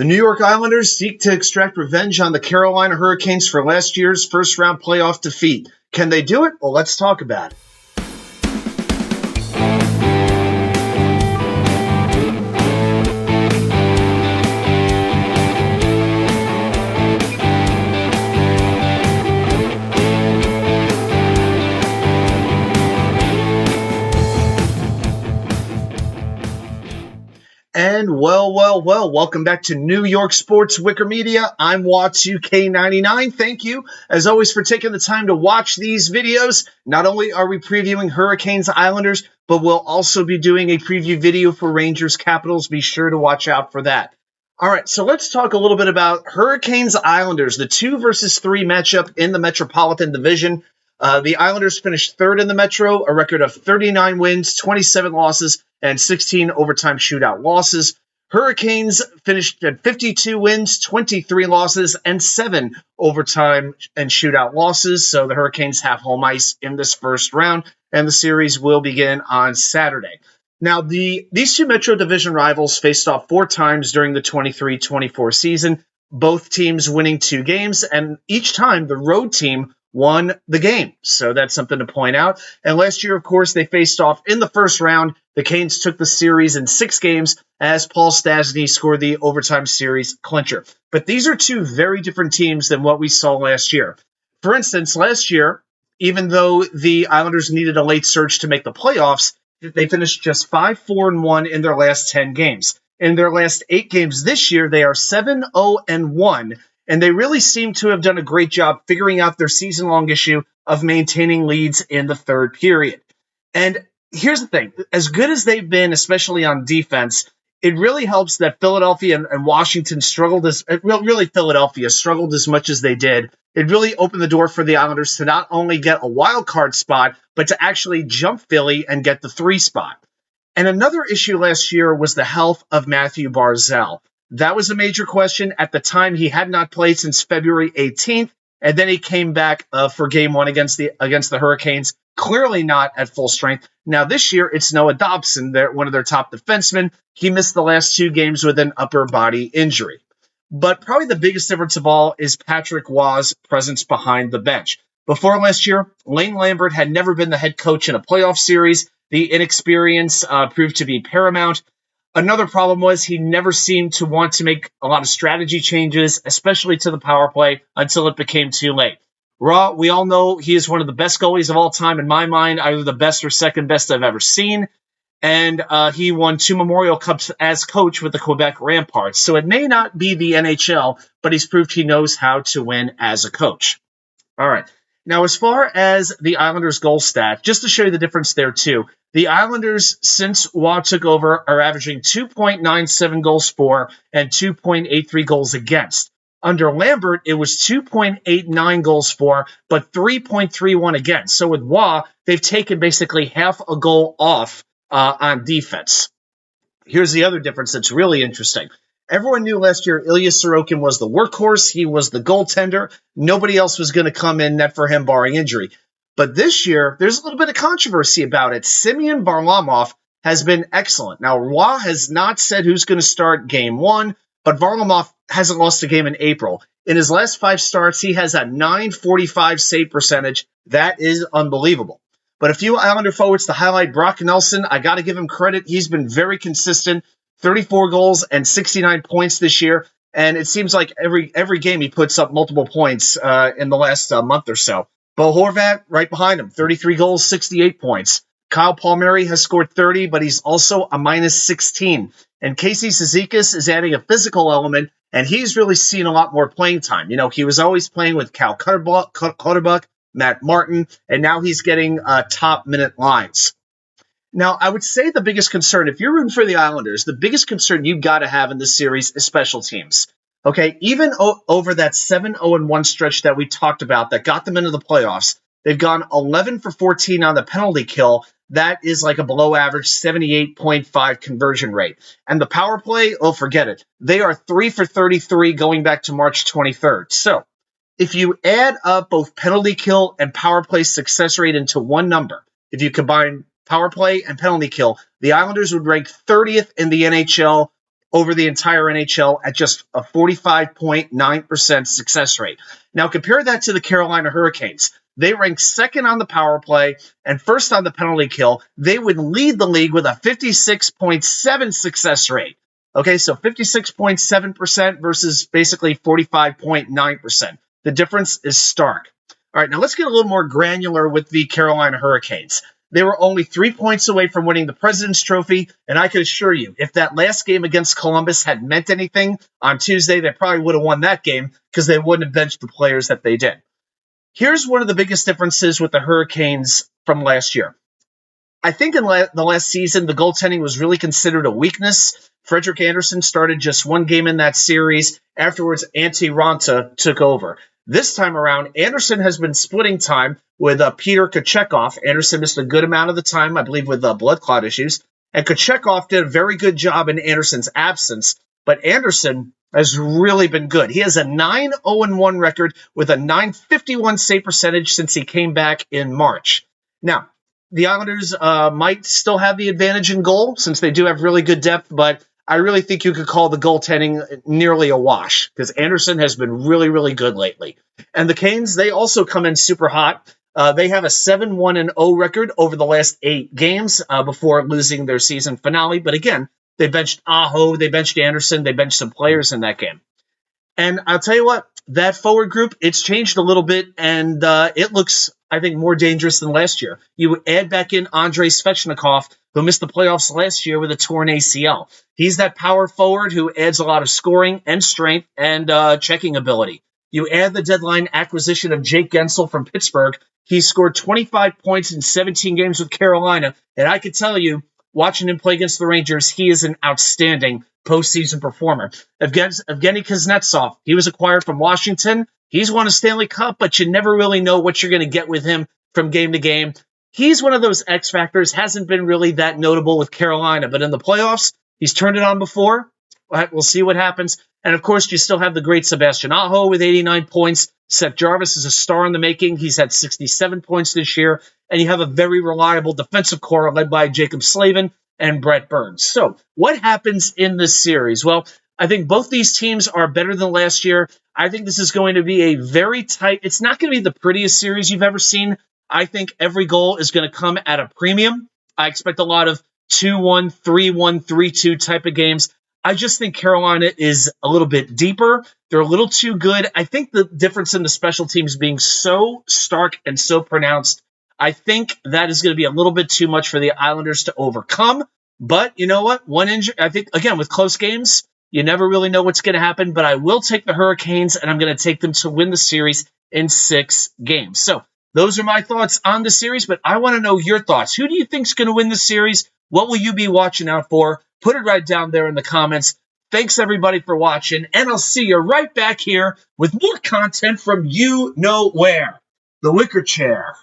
The New York Islanders seek to extract revenge on the Carolina Hurricanes for last year's first-round playoff defeat. Can they do it? Well, let's talk about it. And welcome back to New York Sports Wicker Media. I'm Watts2K99. Thank you, as always, for taking the time to watch these videos. Not only are we previewing Hurricanes Islanders, but we'll also be doing a preview video for Rangers Capitals. Be sure to watch out for that. All right, so let's talk a little bit about Hurricanes Islanders, the 2 versus 3 matchup in the Metropolitan Division. The Islanders finished third in the Metro, a record of 39 wins, 27 losses, and 16 overtime shootout losses. Hurricanes finished at 52 wins, 23 losses, and 7 overtime and shootout losses. So the Hurricanes have home ice in this first round, and the series will begin on Saturday. Now, these two Metro Division rivals faced off 4 times during the 23-24 season, both teams winning 2 games, and each time the road team won the game. So that's something to point out. And last year, of course, they faced off in the first round. The Canes took the series in 6 games as Paul Stastny scored the overtime series clincher. But these are 2 very different teams than what we saw last year. For instance, last year, even though the Islanders needed a late surge to make the playoffs, they finished just 5-4-1 in their last 10 games. In their last 8 games this year, they are 7-0-1. And they really seem to have done a great job figuring out their season-long issue of maintaining leads in the third period. And here's the thing. As good as they've been, especially on defense, it really helps that Philadelphia and Washington struggled Philadelphia struggled as much as they did. It really opened the door for the Islanders to not only get a wild card spot, but to actually jump Philly and get the 3 spot. And another issue last year was the health of Matthew Barzal. That was a major question. At the time, he had not played since February 18th, and then he came back for Game 1 against the Hurricanes, clearly not at full strength. Now, this year, it's Noah Dobson, one of their top defensemen. He missed the last 2 games with an upper body injury. But probably the biggest difference of all is Patrick Waugh's presence behind the bench. Before last year, Lane Lambert had never been the head coach in a playoff series. The inexperience proved to be paramount. Another problem was he never seemed to want to make a lot of strategy changes, especially to the power play, until it became too late. We all know he is one of the best goalies of all time, in my mind, either the best or second best I've ever seen. And he won 2 Memorial Cups as coach with the Quebec Ramparts. So it may not be the NHL, but he's proved he knows how to win as a coach. All right. Now, as far as the Islanders' goal stat, just to show you the difference there, too, the Islanders, since Waugh took over, are averaging 2.97 goals for and 2.83 goals against. Under Lambert, it was 2.89 goals for, but 3.31 against. So with Waugh, they've taken basically half a goal off on defense. Here's the other difference that's really interesting. Everyone knew last year Ilya Sorokin was the workhorse. He was the goaltender. Nobody else was going to come in net for him, barring injury. But this year, there's a little bit of controversy about it. Semyon Varlamov has been excellent. Now, Waugh has not said who's going to start Game 1, but Varlamov hasn't lost a game in April. In his last 5 starts, he has a .945 save percentage. That is unbelievable. But a few Islander forwards to highlight. Brock Nelson, I got to give him credit. He's been very consistent. 34 goals and 69 points this year. And it seems like every game he puts up multiple points in the last month or so. Bo Horvat, right behind him, 33 goals, 68 points. Kyle Palmieri has scored 30, but he's also a -16. And Casey Cizikas is adding a physical element, and he's really seen a lot more playing time. You know, he was always playing with Cal Clutterbuck, Matt Martin, and now he's getting top minute lines. Now, I would say the biggest concern, if you're rooting for the Islanders, the biggest concern you've got to have in this series is special teams. Okay, even over that 7-0-1 stretch that we talked about that got them into the playoffs, they've gone 11 for 14 on the penalty kill. That is like a below average 78.5 conversion rate. And the power play, oh, forget it. They are 3 for 33 going back to March 23rd. So if you add up both penalty kill and power play success rate into one number, if you combine power play and penalty kill, the Islanders would rank 30th in the NHL over the entire NHL at just a 45.9% success rate. Now, compare that to the Carolina Hurricanes. They rank second on the power play and first on the penalty kill. They would lead the league with a 56.7 success rate. Okay, so 56.7% versus basically 45.9%. The difference is stark. All right, now let's get a little more granular with the Carolina Hurricanes. They were only 3 points away from winning the President's Trophy, and I can assure you, if that last game against Columbus had meant anything on Tuesday, they probably would have won that game because they wouldn't have benched the players that they did. Here's one of the biggest differences with the Hurricanes from last year. I think in the last season, the goaltending was really considered a weakness. Frederik Andersen started just one game in that series. Afterwards, Antti Raanta took over. This time around, Andersen has been splitting time with Peter Kochetkov. Andersen missed a good amount of the time, I believe, with blood clot issues. And Kochetkov did a very good job in Andersen's absence. But Andersen has really been good. He has a 9-0-1 record with a .951 save percentage since he came back in March. Now, the Islanders might still have the advantage in goal since they do have really good depth, but I really think you could call the goaltending nearly a wash because Andersen has been really, really good lately. And the Canes, they also come in super hot. They have a 7-1-0 record over the last 8 games before losing their season finale. But again, they benched Aho, they benched Andersen, they benched some players in that game. And I'll tell you what, that forward group, it's changed a little bit, and it looks, I think, more dangerous than last year. You add back in Andrei Svechnikov, who missed the playoffs last year with a torn ACL. He's that power forward who adds a lot of scoring and strength and checking ability. You add the deadline acquisition of Jake Gensel from Pittsburgh. He scored 25 points in 17 games with Carolina, and I can tell you, watching him play against the Rangers, he is an outstanding postseason performer. Evgeny Kuznetsov, he was acquired from Washington. He's won a Stanley Cup, but you never really know what you're going to get with him from game to game. He's one of those X factors, hasn't been really that notable with Carolina, but in the playoffs, he's turned it on before. We'll see what happens. And of course, you still have the great Sebastian Aho with 89 points. Seth Jarvis is a star in the making. He's had 67 points this year. And you have a very reliable defensive core led by Jacob Slavin and Brett Burns. So what happens in this series? Well, I think both these teams are better than last year. I think this is going to be a very tight, it's not going to be the prettiest series you've ever seen. I think every goal is going to come at a premium. I expect a lot of 2-1, 3-1, 3-2 type of games. I just think Carolina is a little bit deeper. They're a little too good. I think the difference in the special teams being so stark and so pronounced, I think that is going to be a little bit too much for the Islanders to overcome. But you know what? One injury, I think, again, with close games, you never really know what's going to happen. But I will take the Hurricanes, and I'm going to take them to win the series in 6 games. So those are my thoughts on the series, but I want to know your thoughts. Who do you think is going to win the series? What will you be watching out for? Put it right down there in the comments. Thanks, everybody, for watching, and I'll see you right back here with more content from you know where. The Wicker Chair.